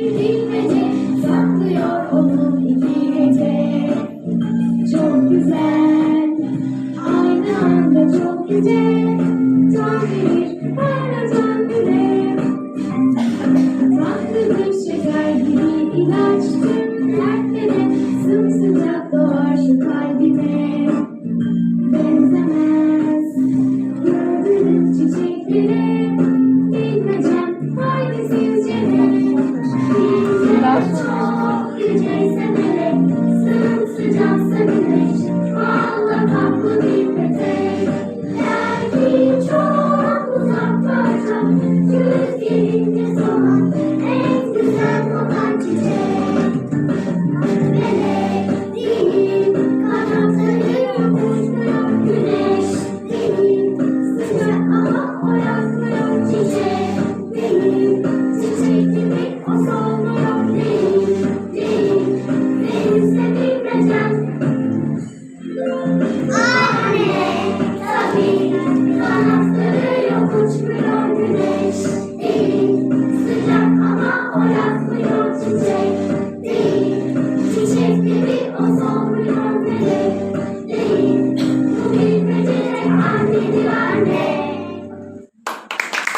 bir bilmece saklıyor onu iki gece. Çok güzel, aynı anda çok yüce. Tam bir parlatan güneş. Tatlıdır şeker gibi ilaç tüm dertlere. Sımsıcak doğar şu kalbime. Benzemez gördüğüm çiçeklere. Bilmecem haydi sizce ne? Bilmece çok yüceyse melek. Sımsıcaksa güneş. Valla tatlı bir petek. Belki çok uzaklarda güz gelince soğan en güzel kokan çiçek. Melek değil, kanatları uçmuyor, güneş değil, sıcak ama o yakmıyor, çiçek değil, çiçek gibi o solmuyor, değil, değilse bilmecem. Anne, tabii, kanatları yok uçmuyor, güneş değil, sıcak ama o yakmıyor, çiçek değil, çiçek gibi o solmuyor.